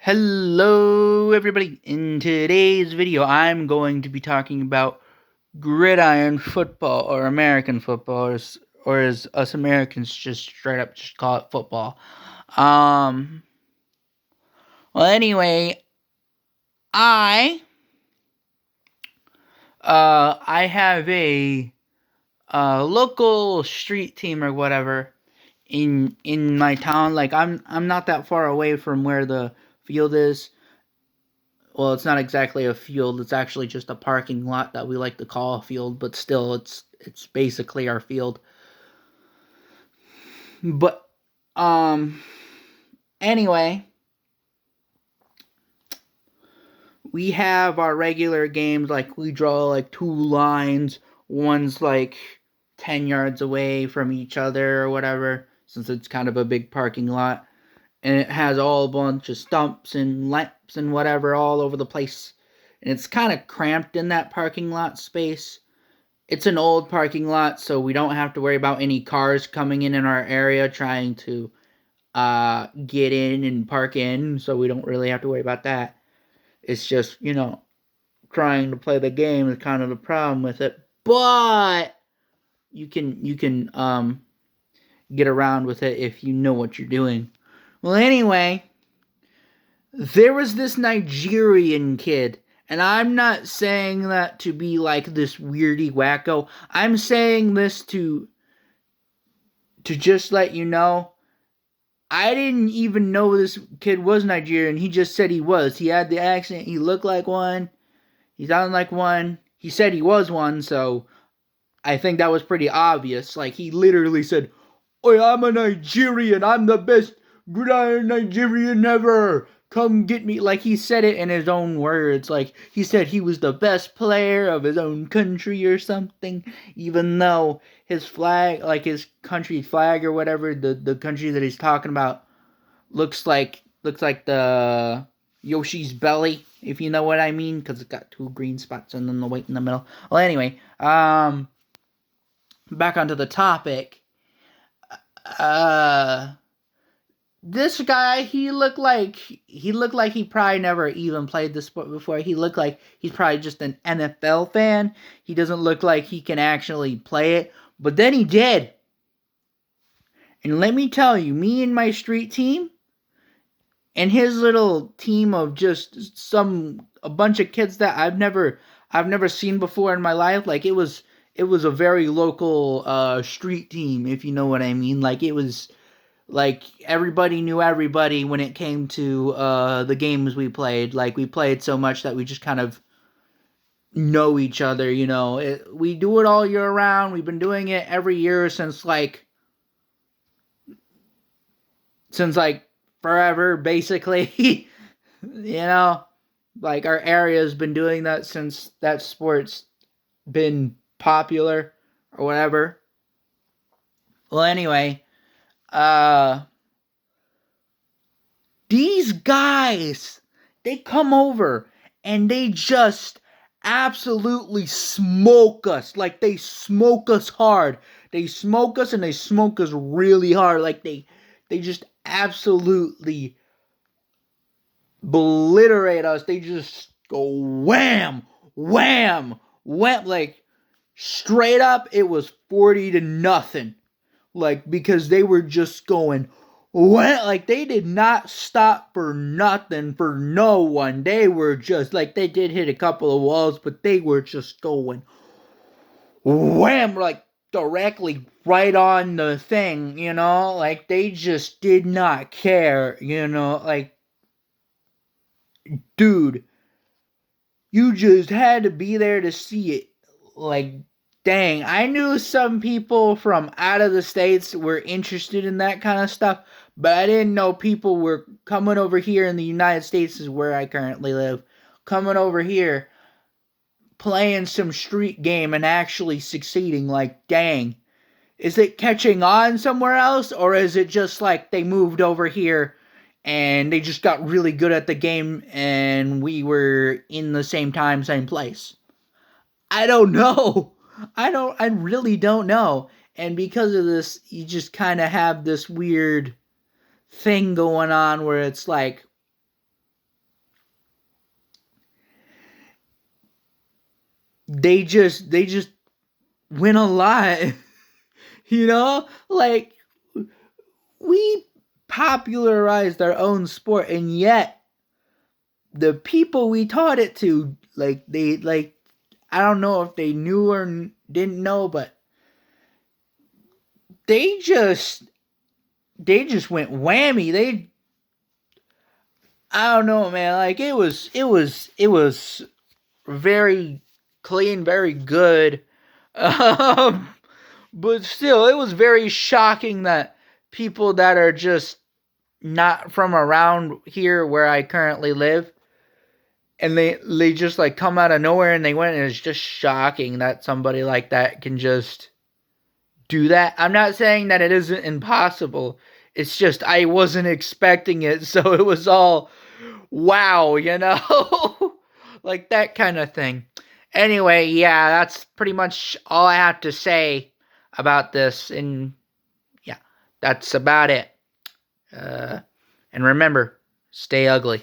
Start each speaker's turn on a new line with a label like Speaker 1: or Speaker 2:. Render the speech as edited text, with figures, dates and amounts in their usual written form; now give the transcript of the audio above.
Speaker 1: Hello everybody, in today's video I'm going to be talking about gridiron football or American football or as us Americans just straight up just call it football. Um well anyway, I I have a local street team or whatever in my town. Like I'm not that far away from where the field is. Well, it's not exactly a field. It's actually just a parking lot that we like to call a field, but still, it's basically our field. But um, anyway, we have our regular games. Like we draw like two lines. One's like 10 yards away from each other or whatever, since it's kind of a big parking lot, and it has all a bunch of stumps and lamps and whatever all over the place. And it's kind of cramped in that parking lot space. It's an old parking lot, so we don't have to worry about any cars coming in our area trying to get in and park in, so we don't really have to worry about that. It's just, trying to play the game is kind of the problem with it. But you can get around with it if you know what you're doing. Well, anyway, there was this Nigerian kid, and I'm not saying that to be like this weirdy wacko. I'm saying this to just let you know. I didn't even know this kid was Nigerian. He just said he was. He had the accent. He looked like one. He sounded like one. He said he was one, so I think that was pretty obvious. Like, he literally said, "Oi, I'm a Nigerian. I'm the best gridiron Nigerian ever. Come get me." Like, he said it in his own words. Like, he said he was the best player of his own country or something, even though his flag, like his country flag or whatever, the country that he's talking about, looks like the Yoshi's belly, if you know what I mean, because it's got two green spots and then the white in the middle. Well, anyway, back onto the topic. Uh, this guy, he probably never even played the sport before. He looked like he's probably just an NFL fan. He doesn't look like he can actually play it, but then he did. And let me tell you, me and my street team and his little team of just a bunch of kids that I've never seen before in my life. Like, it was a very local street team, if you know what I mean. Like, it was like everybody knew everybody when it came to the games we played. Like, we played so much that we just kind of know each other. We do it all year round. We've been doing it every year since forever, basically. you know like, our area's been doing that since that sport's been popular or whatever. Well, anyway, uh these guys, they come over and they just absolutely smoke us. Like, they smoke us hard. They smoke us, and they smoke us really hard. Like, they just absolutely obliterate us. They just go wham, wham, wham. Like, straight up, it was 40-0. Like, because they were just going wham. Like, they did not stop for nothing, for no one. They were just like, they did hit a couple of walls, but they were just going wham, like directly right on the thing. Like, they just did not care. Like, dude, you just had to be there to see it. Like, dang, I knew some people from out of the states were interested in that kind of stuff, but I didn't know people were coming over here in the United States, is where I currently live, coming over here, playing some street game and actually succeeding. Like, dang. Is it catching on somewhere else, or is it just like they moved over here and they just got really good at the game and we were in the same time, same place? I don't know. I really don't know. And because of this, you just kind of have this weird thing going on where it's like they just win a lot. You know, like we popularized our own sport, and yet the people we taught it to, like they like I don't know if they knew or didn't know, but they just went whammy. I don't know, man. Like it was very clean, very good. Um, but still, it was very shocking that people that are just not from around here where I currently live, and they just like come out of nowhere and they went, and it's just shocking that somebody like that can just do that. I'm not saying that it isn't impossible. It's just I wasn't expecting it, so it was all wow, you know? Like that kind of thing. Anyway, yeah, that's pretty much all I have to say about this, and yeah, that's about it. And remember, stay ugly.